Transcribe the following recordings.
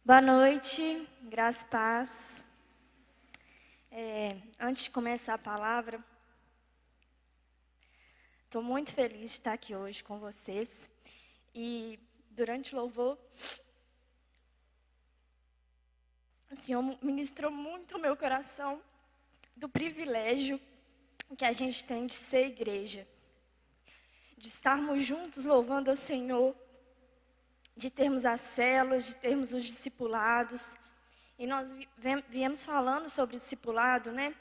Boa noite, graça e paz. Antes de começar a palavra, estou muito feliz de estar aqui hoje com vocês. E durante o louvor, o Senhor ministrou muito ao meu coração do privilégio que a gente tem de ser igreja, de estarmos juntos louvando ao Senhor, de termos as células, de termos os discipulados. E nós viemos falando sobre discipulado, né?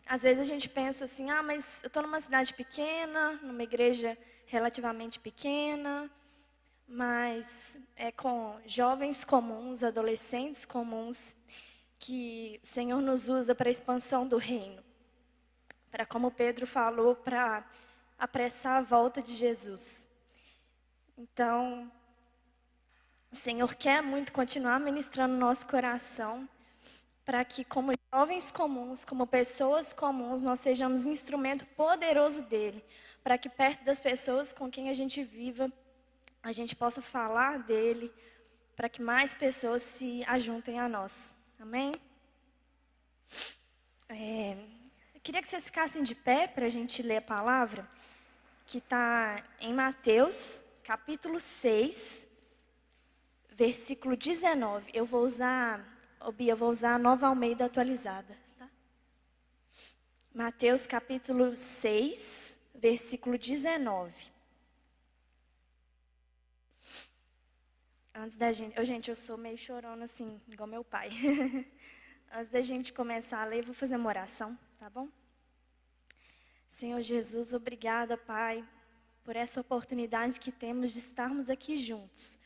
Às vezes a gente pensa assim, mas eu estou numa cidade pequena, numa igreja relativamente pequena, mas é com jovens comuns, adolescentes comuns, que o Senhor nos usa para a expansão do reino. Para, como Pedro falou, para apressar a volta de Jesus. Então, o Senhor quer muito continuar ministrando no nosso coração, para que como jovens comuns, como pessoas comuns, nós sejamos um instrumento poderoso dele, para que perto das pessoas com quem a gente viva, a gente possa falar dele, para que mais pessoas se ajuntem a nós. Amém? Eu queria que vocês ficassem de pé para a gente ler a palavra, que está em Mateus, capítulo 6, versículo 19. Eu vou usar a Nova Almeida atualizada. Tá? Mateus capítulo 6, versículo 19. Antes da gente... Gente, eu sou meio chorona assim, igual meu pai. Antes da gente começar a ler, vou fazer uma oração, tá bom? Senhor Jesus, obrigada, Pai, por essa oportunidade que temos de estarmos aqui juntos,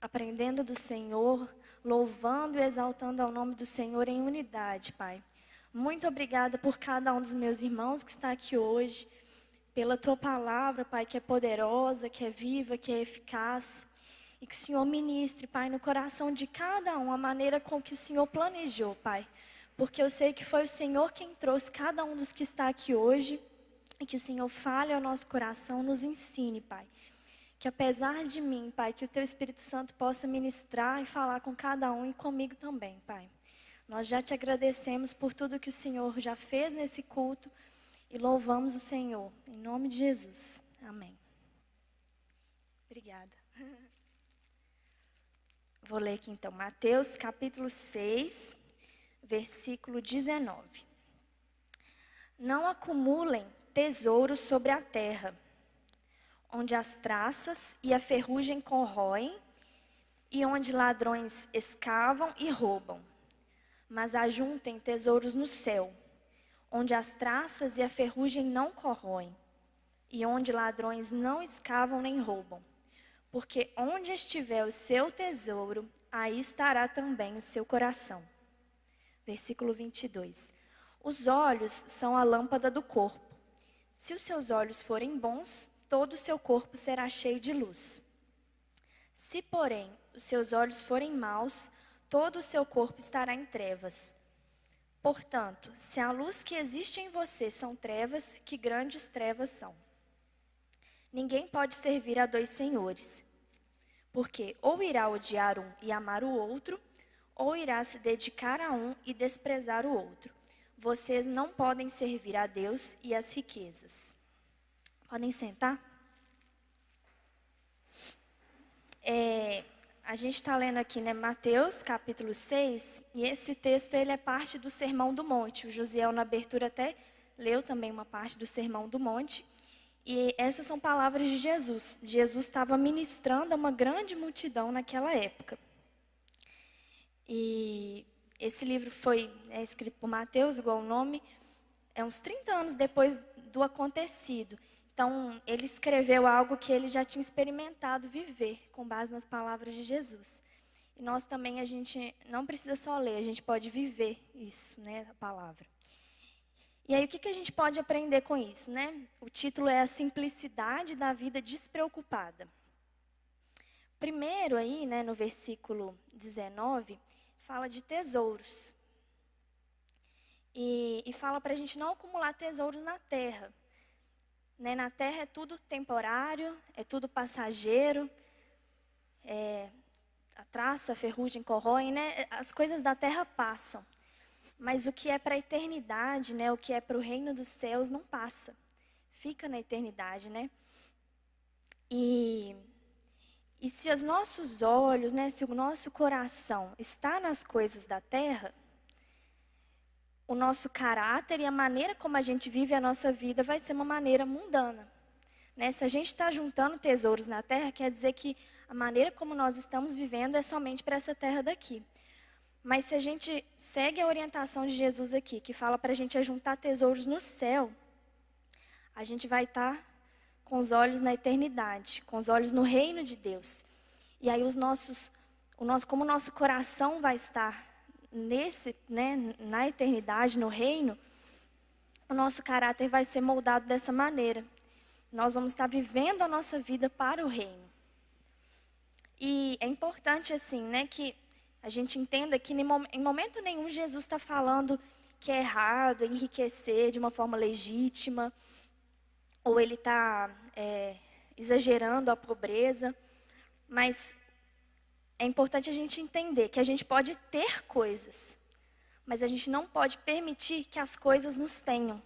aprendendo do Senhor, louvando e exaltando ao nome do Senhor em unidade, Pai. Muito obrigada por cada um dos meus irmãos que está aqui hoje, pela Tua palavra, Pai, que é poderosa, que é viva, que é eficaz. E que o Senhor ministre, Pai, no coração de cada um, a maneira com que o Senhor planejou, Pai. Porque eu sei que foi o Senhor quem trouxe cada um dos que está aqui hoje. E que o Senhor fale ao nosso coração, nos ensine, Pai. Que apesar de mim, Pai, que o Teu Espírito Santo possa ministrar e falar com cada um e comigo também, Pai. Nós já te agradecemos por tudo que o Senhor já fez nesse culto e louvamos o Senhor. Em nome de Jesus. Amém. Obrigada. Vou ler aqui então, Mateus capítulo 6, versículo 19. Não acumulem tesouros sobre a terra, onde as traças e a ferrugem corroem, e onde ladrões escavam e roubam. Mas ajuntem tesouros no céu, onde as traças e a ferrugem não corroem, e onde ladrões não escavam nem roubam. Porque onde estiver o seu tesouro, aí estará também o seu coração. Versículo 22. Os olhos são a lâmpada do corpo. Se os seus olhos forem bons, todo o seu corpo será cheio de luz. Se, porém, os seus olhos forem maus, todo o seu corpo estará em trevas. Portanto, se a luz que existe em você são trevas, que grandes trevas são. Ninguém pode servir a dois senhores, porque ou irá odiar um e amar o outro, ou irá se dedicar a um e desprezar o outro. Vocês não podem servir a Deus e às riquezas. Podem sentar? A gente está lendo aqui, né, Mateus capítulo 6, e esse texto ele é parte do Sermão do Monte. O Josiel na abertura até leu também uma parte do Sermão do Monte. E essas são palavras de Jesus. Jesus estava ministrando a uma grande multidão naquela época. E esse livro foi escrito por Mateus, igual o nome, uns 30 anos depois do acontecido. Então, ele escreveu algo que ele já tinha experimentado viver, com base nas palavras de Jesus. E nós também, a gente não precisa só ler, a gente pode viver isso, né, a palavra. E aí, o que a gente pode aprender com isso, né? O título é A Simplicidade da Vida Despreocupada. Primeiro aí, né, no versículo 19, fala de tesouros. E fala para a gente não acumular tesouros na terra. Né? Na terra é tudo temporário, é tudo passageiro. a traça, a ferrugem corroem, né? As coisas da terra passam. Mas o que é para a eternidade, né? O que é para o reino dos céus não passa. Fica na eternidade, né? E se os nossos olhos, né? Se o nosso coração está nas coisas da terra, o nosso caráter e a maneira como a gente vive a nossa vida vai ser uma maneira mundana. Né? Se a gente está juntando tesouros na terra, quer dizer que a maneira como nós estamos vivendo é somente para essa terra daqui. Mas se a gente segue a orientação de Jesus aqui, que fala para a gente juntar tesouros no céu, a gente vai estar com os olhos na eternidade, com os olhos no reino de Deus. E aí como o nosso coração vai estar na eternidade, no reino, o nosso caráter vai ser moldado dessa maneira. Nós vamos estar vivendo a nossa vida para o reino. E é importante assim, né, que a gente entenda que em momento nenhum Jesus está falando que é errado enriquecer de uma forma legítima, ou ele está exagerando a pobreza, mas é importante a gente entender que a gente pode ter coisas, mas a gente não pode permitir que as coisas nos tenham.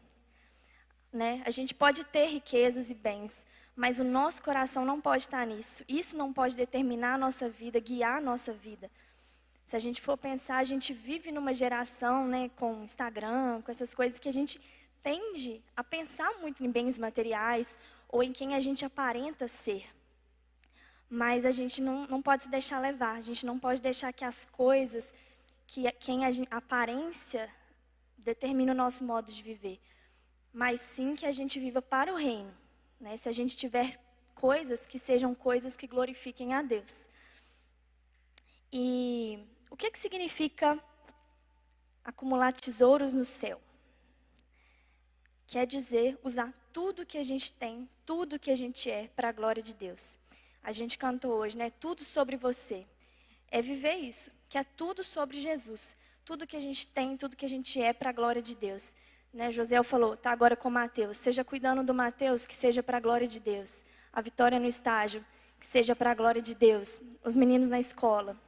Né? A gente pode ter riquezas e bens, mas o nosso coração não pode estar nisso. Isso não pode determinar a nossa vida, guiar a nossa vida. Se a gente for pensar, a gente vive numa geração, né, com Instagram, com essas coisas que a gente tende a pensar muito em bens materiais ou em quem a gente aparenta ser. Mas a gente não pode se deixar levar, a gente não pode deixar que as coisas, a aparência determine o nosso modo de viver. Mas sim que a gente viva para o reino. Né? Se a gente tiver coisas, que sejam coisas que glorifiquem a Deus. E o que significa acumular tesouros no céu? Quer dizer, usar tudo que a gente tem, tudo que a gente é, para a glória de Deus. A gente cantou hoje, né? Tudo sobre você. É viver isso, que é tudo sobre Jesus. Tudo que a gente tem, tudo que a gente é, para a glória de Deus. Né? José falou, tá agora com o Mateus. Seja cuidando do Mateus, que seja para a glória de Deus. A Vitória no estágio, que seja para a glória de Deus. Os meninos na escola,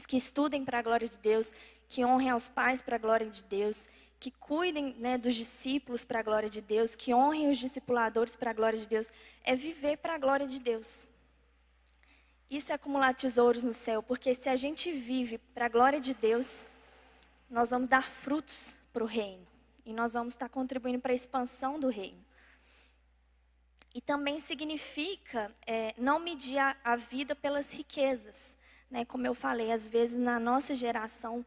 que estudem para a glória de Deus, que honrem aos pais para a glória de Deus, que cuidem, né, dos discípulos para a glória de Deus, que honrem os discipuladores para a glória de Deus. É viver para a glória de Deus. Isso é acumular tesouros no céu, porque se a gente vive para a glória de Deus, nós vamos dar frutos para o reino. E nós vamos estar contribuindo para a expansão do reino. E também significa não medir a vida pelas riquezas. Né? Como eu falei, às vezes na nossa geração,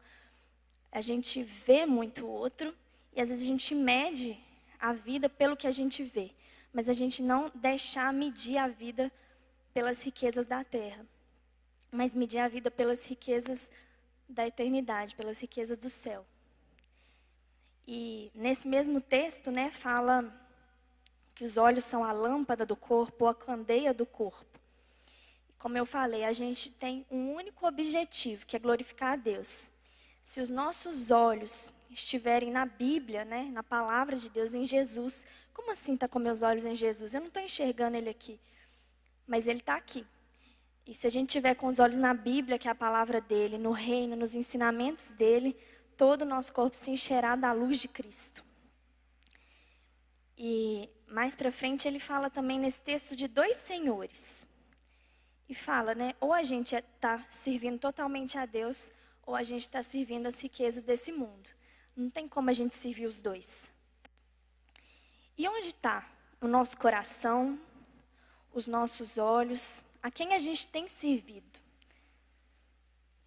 a gente vê muito o outro. E às vezes a gente mede a vida pelo que a gente vê. Mas a gente não deixar medir a vida pelas riquezas da terra. Mas medir a vida pelas riquezas da eternidade, pelas riquezas do céu. E nesse mesmo texto, né, fala que os olhos são a lâmpada do corpo, ou a candeia do corpo. E como eu falei, a gente tem um único objetivo, que é glorificar a Deus. Se os nossos olhos estiverem na Bíblia, né, na palavra de Deus, em Jesus, como assim está com meus olhos em Jesus? Eu não estou enxergando Ele aqui, mas Ele está aqui. E se a gente tiver com os olhos na Bíblia, que é a palavra dEle, no reino, nos ensinamentos dEle, todo o nosso corpo se encherá da luz de Cristo. E mais para frente ele fala também nesse texto de 2 senhores. E fala, né, ou a gente está servindo totalmente a Deus, ou a gente está servindo as riquezas desse mundo. Não tem como a gente servir os dois. E onde está o nosso coração, os nossos olhos, a quem a gente tem servido?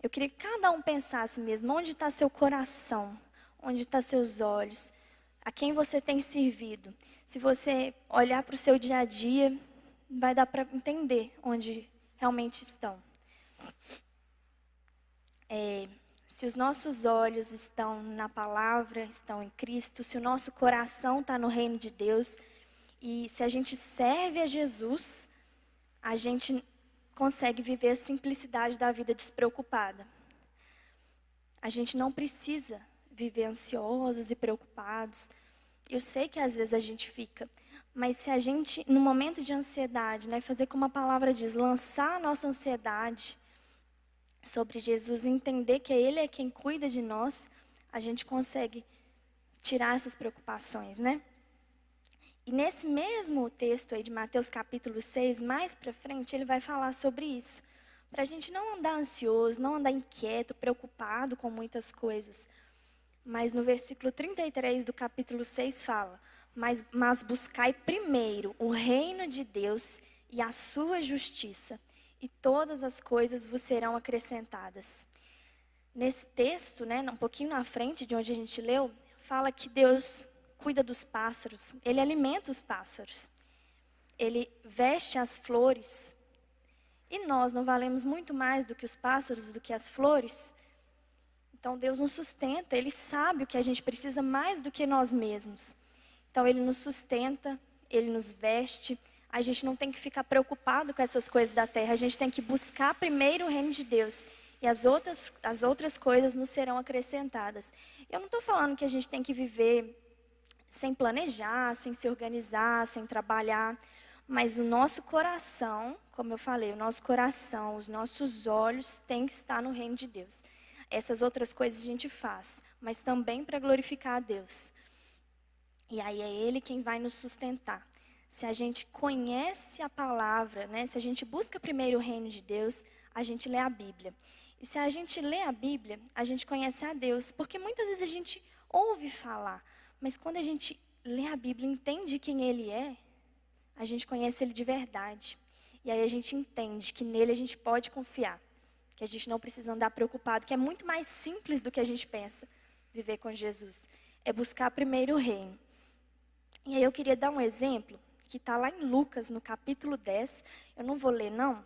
Eu queria que cada um pensasse mesmo, onde está seu coração, onde estão seus olhos, a quem você tem servido. Se você olhar para o seu dia a dia, vai dar para entender onde realmente estão. Se os nossos olhos estão na palavra, estão em Cristo, se o nosso coração está no reino de Deus, e se a gente serve a Jesus, a gente consegue viver a simplicidade da vida despreocupada. A gente não precisa viver ansiosos e preocupados. Eu sei que às vezes a gente fica, mas se a gente, no momento de ansiedade, né, fazer como a palavra diz, lançar a nossa ansiedade sobre Jesus e entender que Ele é quem cuida de nós, a gente consegue tirar essas preocupações, né? E nesse mesmo texto aí de Mateus capítulo 6, mais para frente, ele vai falar sobre isso. Para a gente não andar ansioso, não andar inquieto, preocupado com muitas coisas. Mas no versículo 33 do capítulo 6 fala: mas buscai primeiro o reino de Deus e a sua justiça, e todas as coisas vos serão acrescentadas. Nesse texto, né, um pouquinho na frente de onde a gente leu, fala que Deus cuida dos pássaros, Ele alimenta os pássaros, Ele veste as flores. E nós não valemos muito mais do que os pássaros, do que as flores? Então Deus nos sustenta, Ele sabe o que a gente precisa mais do que nós mesmos. Então Ele nos sustenta, Ele nos veste. A gente não tem que ficar preocupado com essas coisas da terra, a gente tem que buscar primeiro o reino de Deus. E as outras coisas nos serão acrescentadas. Eu não estou falando que a gente tem que viver sem planejar, sem se organizar, sem trabalhar. Mas o nosso coração, como eu falei, o nosso coração, os nossos olhos têm que estar no reino de Deus. Essas outras coisas a gente faz, mas também para glorificar a Deus. E aí é Ele quem vai nos sustentar. Se a gente conhece a palavra, né? Se a gente busca primeiro o reino de Deus, a gente lê a Bíblia. E se a gente lê a Bíblia, a gente conhece a Deus. Porque muitas vezes a gente ouve falar, mas quando a gente lê a Bíblia e entende quem Ele é, a gente conhece Ele de verdade. E aí a gente entende que nele a gente pode confiar. Que a gente não precisa andar preocupado, que é muito mais simples do que a gente pensa viver com Jesus. É buscar primeiro o reino. E aí eu queria dar um exemplo que está lá em Lucas, no capítulo 10. Eu não vou ler, não,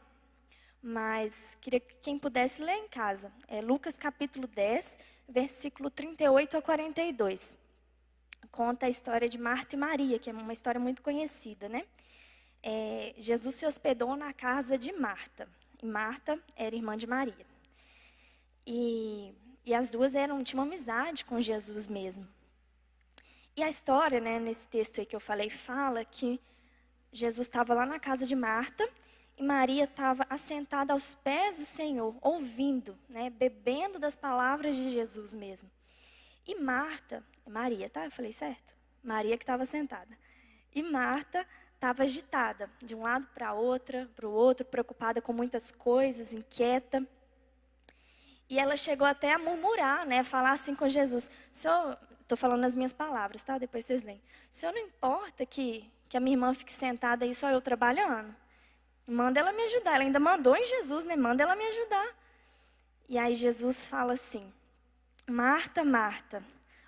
mas queria que quem pudesse ler em casa. É Lucas capítulo 10, versículo 38 a 42. Conta a história de Marta e Maria, que é uma história muito conhecida, né? Jesus se hospedou na casa de Marta. E Marta era irmã de Maria. E as duas tinham uma amizade com Jesus mesmo. E a história, né, nesse texto aí que eu falei, fala que Jesus estava lá na casa de Marta e Maria estava assentada aos pés do Senhor, ouvindo, né, bebendo das palavras de Jesus mesmo. E Marta, Maria, tá? Eu falei certo? Maria que estava sentada. E Marta estava agitada, de um lado para o outro, preocupada com muitas coisas, inquieta. E ela chegou até a murmurar, né, falar assim com Jesus: Senhor, estou falando nas minhas palavras, tá? Depois vocês leem. O Senhor não importa que a minha irmã fique sentada aí só eu trabalhando? Manda ela me ajudar. Ela ainda mandou em Jesus, né? Manda ela me ajudar. E aí Jesus fala assim: Marta, Marta,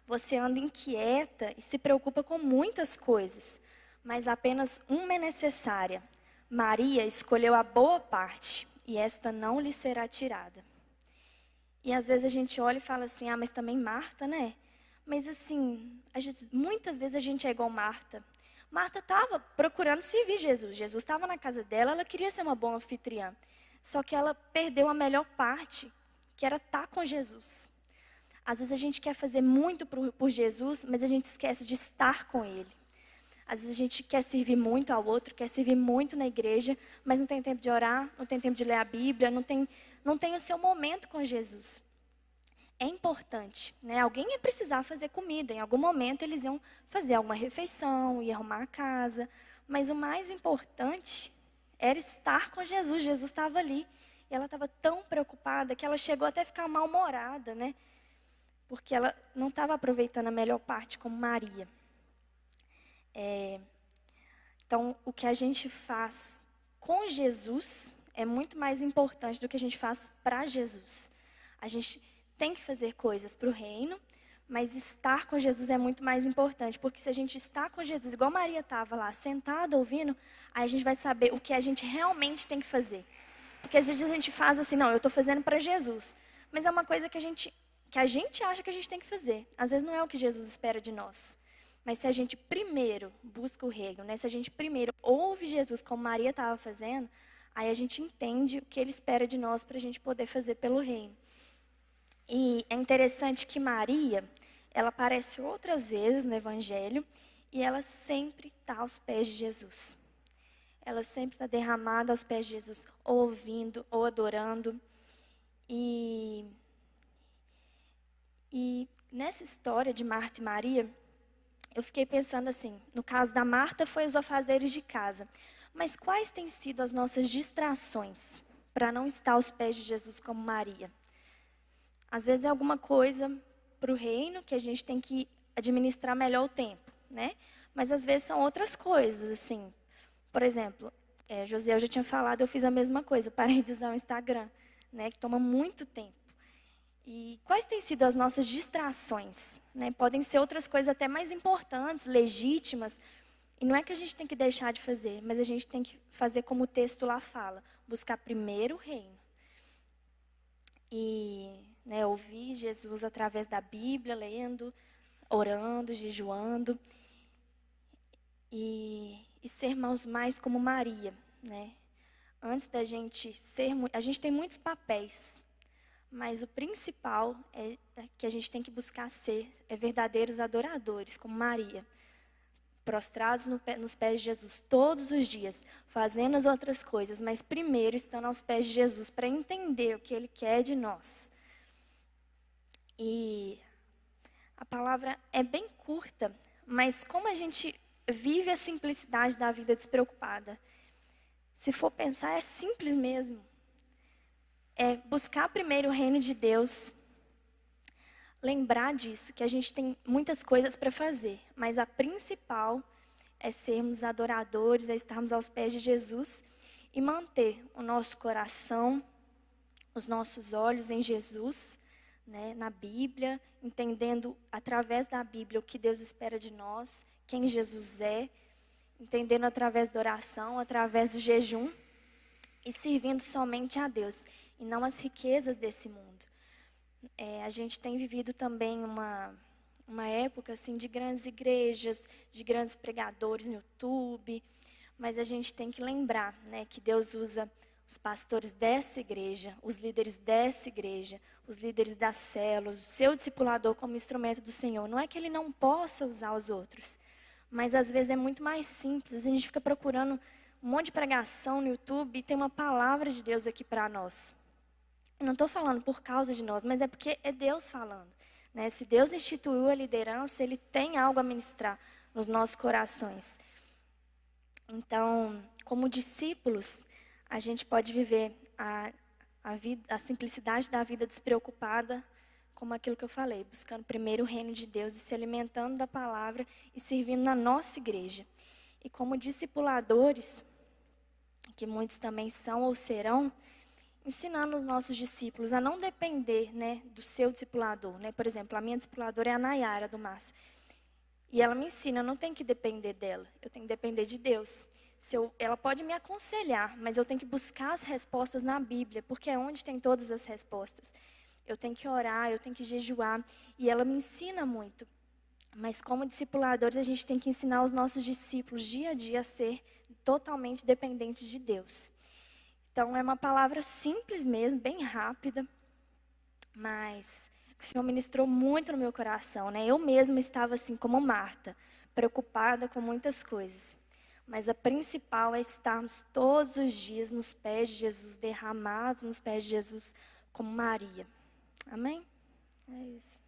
você anda inquieta e se preocupa com muitas coisas, mas apenas uma é necessária. Maria escolheu a boa parte e esta não lhe será tirada. E às vezes a gente olha e fala assim: mas também Marta, né? Mas assim, muitas vezes a gente é igual Marta. Marta estava procurando servir Jesus. Jesus estava na casa dela, ela queria ser uma boa anfitriã. Só que ela perdeu a melhor parte, que era estar com Jesus. Às vezes a gente quer fazer muito por Jesus, mas a gente esquece de estar com Ele. Às vezes a gente quer servir muito ao outro, quer servir muito na igreja, mas não tem tempo de orar, não tem tempo de ler a Bíblia, não tem o seu momento com Jesus. É importante, né? Alguém ia precisar fazer comida, em algum momento eles iam fazer alguma refeição, ia arrumar a casa, mas o mais importante era estar com Jesus. Jesus estava ali e ela estava tão preocupada que ela chegou até a ficar mal-humorada, né? Porque ela não estava aproveitando a melhor parte como Maria. Então, o que a gente faz com Jesus é muito mais importante do que a gente faz para Jesus. A gente tem que fazer coisas para o reino, mas estar com Jesus é muito mais importante, porque se a gente está com Jesus, igual Maria estava lá, sentada, ouvindo, aí a gente vai saber o que a gente realmente tem que fazer. Porque às vezes a gente faz assim: não, eu estou fazendo para Jesus, mas é uma coisa que a gente acha que a gente tem que fazer. Às vezes não é o que Jesus espera de nós. Mas se a gente primeiro busca o reino, né? Se a gente primeiro ouve Jesus como Maria estava fazendo, aí a gente entende o que Ele espera de nós para a gente poder fazer pelo reino. E é interessante que Maria, ela aparece outras vezes no Evangelho e ela sempre está aos pés de Jesus. Ela sempre está derramada aos pés de Jesus, ou ouvindo, ou adorando. E nessa história de Marta e Maria, eu fiquei pensando assim, no caso da Marta foi os afazeres de casa, mas quais têm sido as nossas distrações para não estar aos pés de Jesus como Maria? Às vezes é alguma coisa para o reino que a gente tem que administrar melhor o tempo, né? Mas às vezes são outras coisas, assim. Por exemplo, José, eu já tinha falado, eu fiz a mesma coisa, parei de usar o Instagram, né? Que toma muito tempo. E quais têm sido as nossas distrações? Né? Podem ser outras coisas até mais importantes, legítimas. E não é que a gente tem que deixar de fazer, mas a gente tem que fazer como o texto lá fala, buscar primeiro o reino. E ouvir Jesus através da Bíblia, lendo, orando, jejuando. E sermos mais como Maria. Né? Antes da gente ser... A gente tem muitos papéis. Mas o principal é que a gente tem que buscar ser verdadeiros adoradores, como Maria. Prostrados nos pés de Jesus todos os dias, fazendo as outras coisas, mas primeiro estando aos pés de Jesus para entender o que Ele quer de nós. E a palavra é bem curta, mas como a gente vive a simplicidade da vida despreocupada? Se for pensar, é simples mesmo. É buscar primeiro o reino de Deus, lembrar disso, que a gente tem muitas coisas para fazer, mas a principal é sermos adoradores, é estarmos aos pés de Jesus e manter o nosso coração, os nossos olhos em Jesus, né, na Bíblia, entendendo através da Bíblia o que Deus espera de nós, quem Jesus é, entendendo através da oração, através do jejum e servindo somente a Deus e não as riquezas desse mundo. A gente tem vivido também uma época assim, de grandes igrejas, de grandes pregadores no YouTube, mas a gente tem que lembrar, né, que Deus usa os pastores dessa igreja, os líderes dessa igreja, os líderes das células, o seu discipulador como instrumento do Senhor. Não é que Ele não possa usar os outros, mas às vezes é muito mais simples. A gente fica procurando um monte de pregação no YouTube e tem uma palavra de Deus aqui para nós. Eu não estou falando por causa de nós, mas é porque é Deus falando. Né? Se Deus instituiu a liderança, Ele tem algo a ministrar nos nossos corações. Então, como discípulos, a gente pode viver a simplicidade da vida despreocupada, como aquilo que eu falei, buscando primeiro o reino de Deus e se alimentando da palavra e servindo na nossa igreja. E como discipuladores, que muitos também são ou serão, ensinando os nossos discípulos a não depender, né, do seu discipulador. Né? Por exemplo, a minha discipuladora é a Nayara, do Márcio. E ela me ensina, eu não tenho que depender dela, eu tenho que depender de Deus. Ela pode me aconselhar, mas eu tenho que buscar as respostas na Bíblia, porque é onde tem todas as respostas. Eu tenho que orar, eu tenho que jejuar, e ela me ensina muito. Mas como discipuladores, a gente tem que ensinar os nossos discípulos, dia a dia, a ser totalmente dependentes de Deus. Então, é uma palavra simples mesmo, bem rápida, mas o Senhor ministrou muito no meu coração, né? Eu mesma estava assim como Marta, preocupada com muitas coisas. Mas a principal é estarmos todos os dias nos pés de Jesus, derramados nos pés de Jesus, como Maria. Amém? É isso.